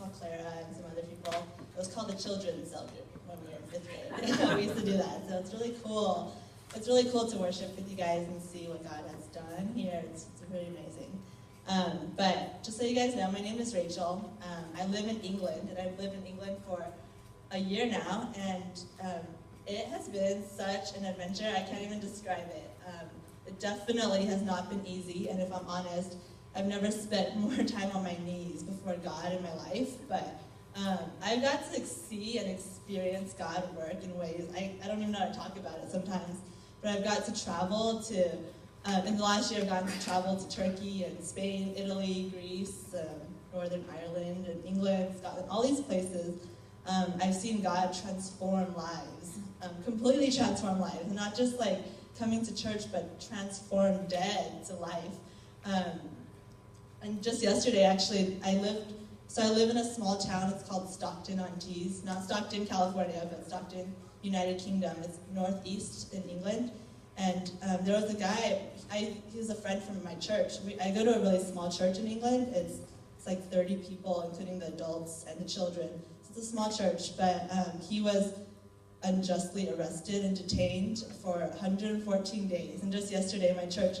saw Clara and some other people. It was called the Children's Cell Group when we were in 5th grade. We used to do that, so it's really cool. It's really cool to worship with you guys and see what God has done here. It's really amazing. But just so you guys know, my name is Rachel. I live in England, and I've lived in England for a year now, and it has been such an adventure. I can't even describe it. It definitely has not been easy, and if I'm honest, I've never spent more time on my knees before God in my life, but I've got to see and experience God work in ways, I don't even know how to talk about it sometimes, but I've got to travel to, in the last year I've gotten to travel to Turkey and Spain, Italy, Greece, Northern Ireland, and England, Scotland, all these places. I've seen God transform lives, completely transform lives, and not just like coming to church, but transform dead to life. And just yesterday, actually, I live in a small town. It's called Stockton-on-Tees. Not Stockton, California, but Stockton, United Kingdom. It's northeast in England. And there was a guy, he was a friend from my church. I go to a really small church in England. It's like 30 people, including the adults and the children. So it's a small church, but he was unjustly arrested and detained for 114 days. And just yesterday, my church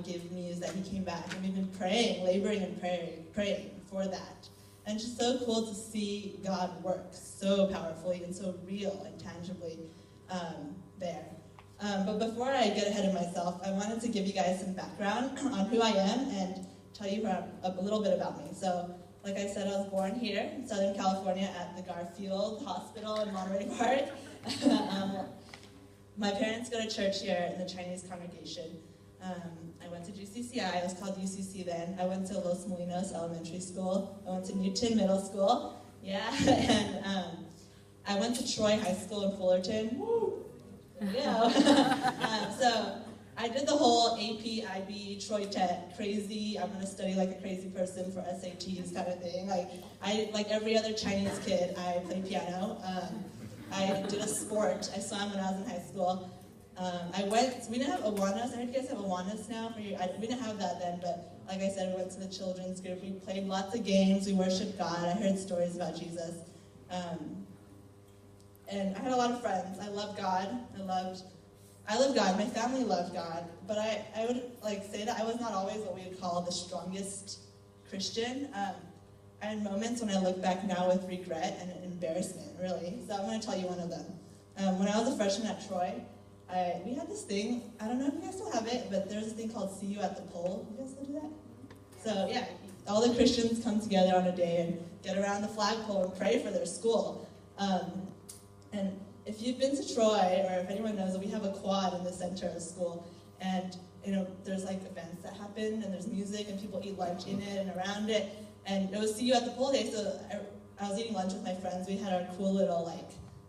gave news that he came back, and we've been praying, laboring and praying for that. And it's just so cool to see God work so powerfully and so real and tangibly there. But before I get ahead of myself, I wanted to give you guys some background on who I am and tell you a little bit about me. So, like I said, I was born here in Southern California at the Garfield Hospital in Monterey Park. My parents go to church here in the Chinese congregation. I went to GCCI, it was called UCC then. I went to Los Molinos Elementary School. I went to Newton Middle School. Yeah, and I went to Troy High School in Fullerton. Woo! There we go. So I did the whole AP, IB, Troy Tech, crazy, I'm going to study like a crazy person for SATs kind of thing. Like every other Chinese kid, I played piano. I did a sport. I swam when I was in high school. We didn't have Awanas. I heard you guys have Awanas now. We didn't have that then, but like I said, we went to the children's group. We played lots of games. We worshiped God. I heard stories about Jesus. And I had a lot of friends. I loved God. I love God. My family loved God. But I would say that I was not always what we would call the strongest Christian. I had moments when I look back now with regret and embarrassment, really. So I'm going to tell you one of them. When I was a freshman at Troy, we had this thing, I don't know if you guys still have it, but there's this thing called See You at the Pole. You guys still do that? So yeah, all the Christians come together on a day and get around the flagpole and pray for their school. And if you've been to Troy, or if anyone knows, we have a quad in the center of the school, and there's like events that happen, and there's music, and people eat lunch in it and around it, and it was See You at the Pole Day, so I was eating lunch with my friends. We had our cool little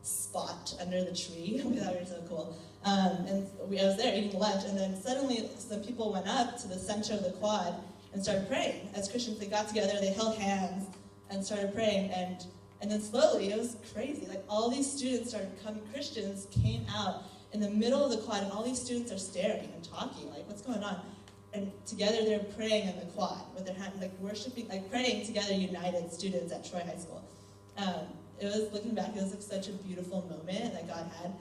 spot under the tree. We thought we were so cool. And I was there eating lunch, and then suddenly some people went up to the center of the quad and started praying. As Christians, they got together, they held hands, and started praying, and then slowly, it was crazy, all these students started coming, Christians came out in the middle of the quad, and all these students are staring and talking, what's going on? And together they're praying in the quad with their hands, worshiping, praying together, united students at Troy High School. It was, looking back, it was such a beautiful moment that God had.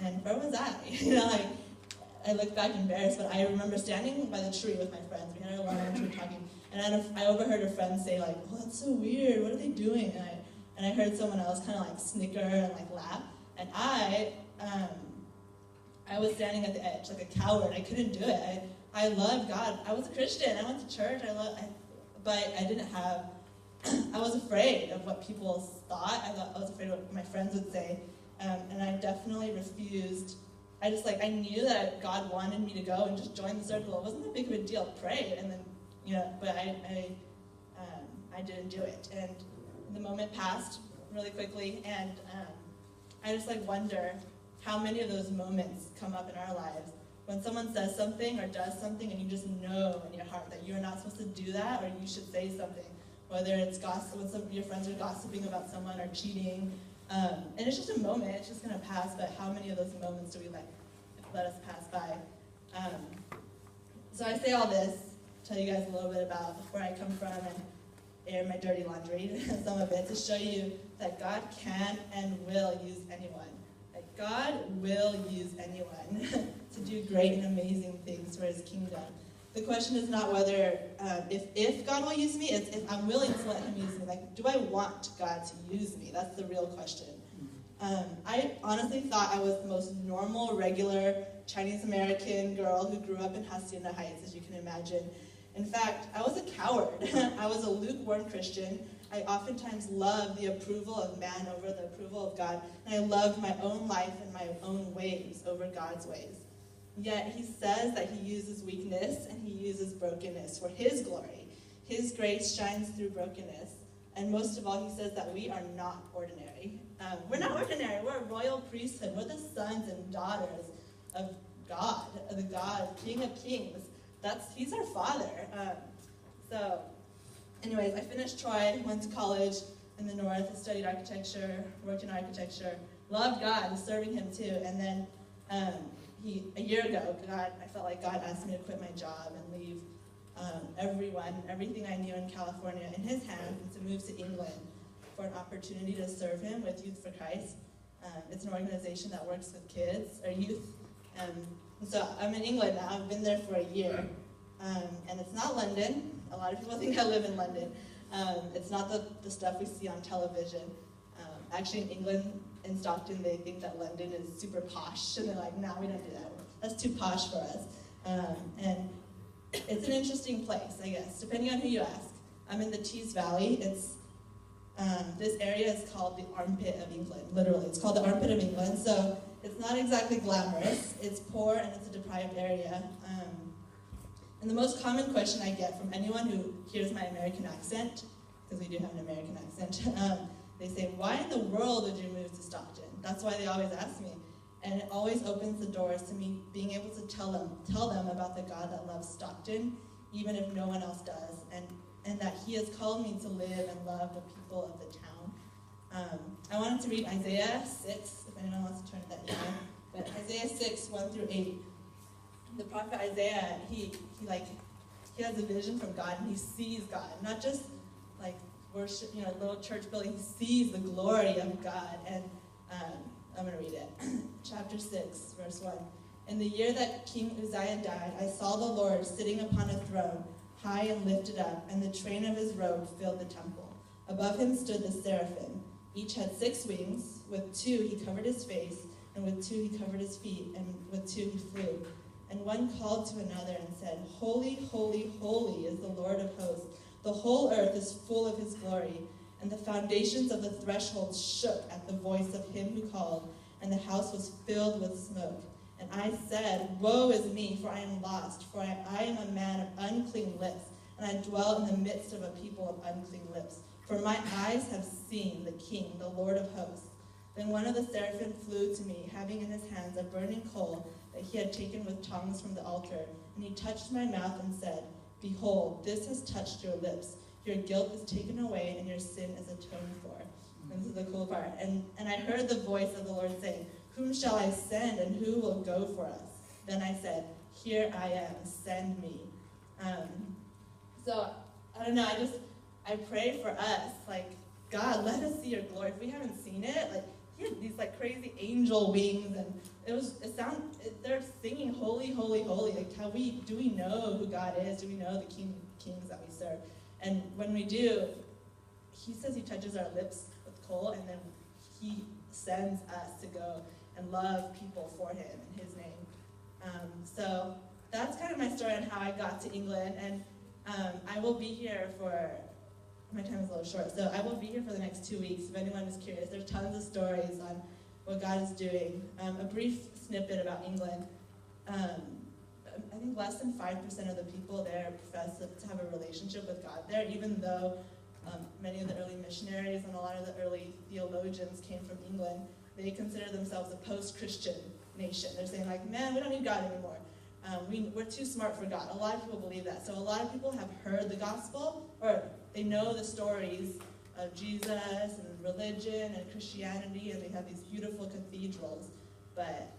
And where was I? I look back embarrassed, but I remember standing by the tree with my friends. We had our lunch, we were talking, and I overheard a friend say, oh, that's so weird, what are they doing? And I heard someone else kind of snicker and laugh, and I was standing at the edge like a coward. I couldn't do it. I loved God. I was a Christian. I went to church. But I didn't have. I was afraid of what people thought. I was afraid of what my friends would say, and I definitely refused. I knew that God wanted me to go and just join the circle. It wasn't that big of a deal. Prayed, and then but I didn't do it. And the moment passed really quickly, and I just wonder how many of those moments come up in our lives when someone says something or does something, and you just know in your heart that you're not supposed to do that, or you should say something. Whether it's gossip, when some of your friends are gossiping about someone or cheating, and it's just a moment, it's just going to pass, but how many of those moments do we let us pass by? So I say all this, tell you guys a little bit about where I come from air my dirty laundry, some of it, to show you that God can and will use anyone. That God will use anyone to do great and amazing things for his kingdom. The question is not whether, if God will use me, it's if I'm willing to let him use me. Like, do I want God to use me? That's the real question. I honestly thought I was the most normal, regular Chinese-American girl who grew up in Hacienda Heights, as you can imagine. In fact, I was a coward. I was a lukewarm Christian. I oftentimes loved the approval of man over the approval of God, and I loved my own life and my own ways over God's ways. Yet he says that he uses weakness and he uses brokenness for his glory. His grace shines through brokenness. And most of all, he says that we are not ordinary. We're not ordinary. We're a royal priesthood. We're the sons and daughters of God, the God, King of Kings. He's our Father. So, anyways, I finished Troy, went to college in the north, studied architecture, worked in architecture, loved God, and serving him too. And then a year ago, I felt like God asked me to quit my job and leave everything I knew in California in his hands, and to move to England for an opportunity to serve him with Youth for Christ. It's an organization that works with kids, or youth. And so I'm in England now. I've been there for a year. And it's not London. A lot of people think I live in London. It's not the stuff we see on television. Actually, in England, in Stockton, they think that London is super posh. And they're like, no, we don't do that. That's too posh for us. And it's an interesting place, I guess, depending on who you ask. I'm in the Tees Valley. This area is called the armpit of England, literally. It's called the armpit of England, so it's not exactly glamorous. It's poor and it's a deprived area. And the most common question I get from anyone who hears my American accent, because we do have an American accent, they say, why in the world did you move to Stockton? That's why they always ask me. And it always opens the doors to me being able to tell them about the God that loves Stockton, even if no one else does, and that he has called me to live and love the people of the town. I wanted to read Isaiah 6, if anyone wants to turn that down, but Isaiah 6, 1 through 8. The prophet Isaiah, he has a vision from God, and he sees God, not just like worship, a little church building. He sees the glory of God, and I'm going to read it. Chapter 6, verse 1. In the year that King Uzziah died, I saw the Lord sitting upon a throne, high and lifted up, and the train of his robe filled the temple. Above him stood the seraphim. Each had 6 wings. With 2 he covered his face, and with 2 he covered his feet, and with 2 he flew. And one called to another and said, Holy, holy, holy is the Lord of hosts. The whole earth is full of his glory. And the foundations of the threshold shook at the voice of him who called, and the house was filled with smoke. And I said, Woe is me, for I am lost, for I am a man of unclean lips, and I dwell in the midst of a people of unclean lips. For my eyes have seen the King, the Lord of hosts. Then one of the seraphim flew to me, having in his hands a burning coal that he had taken with tongs from the altar. And he touched my mouth and said, Behold, this has touched your lips. Your guilt is taken away, and your sin is atoned for. And this is the cool part. And I heard the voice of the Lord saying, Whom shall I send, and who will go for us? Then I said, Here I am, send me. So, I don't know, I pray for us, like, God, let us see your glory. If we haven't seen it, like, he had these, like, crazy angel wings, and they're singing, holy, holy, holy. Like, do we know who God is? Do we know the kings that we serve? And when we do, he says he touches our lips with coal, and then he sends us to go and love people for him in his name. So that's kind of my story on how I got to England, and I will be here my time is a little short, so I will be here for the next 2 weeks. If anyone is curious, there's tons of stories on what God is doing. A brief snippet about England. I think less than 5% of the people there profess to have a relationship with God there, even though many of the early missionaries and a lot of the early theologians came from England. They consider themselves a post-Christian nation. They're saying, like, man, we don't need God anymore. We're too smart for God. A lot of people believe that. So a lot of people have heard the gospel, or they know the stories of Jesus and religion and Christianity, and they have these beautiful cathedrals, but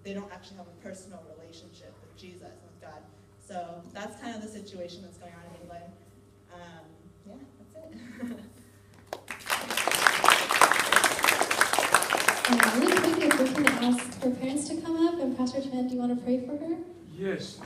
they don't actually have a personal relationship with Jesus and with God. So that's kind of the situation that's going on in England. Yeah, that's it. Really quick, if we can ask her parents to come up, and Pastor Chen, do you want to pray for her? Yes.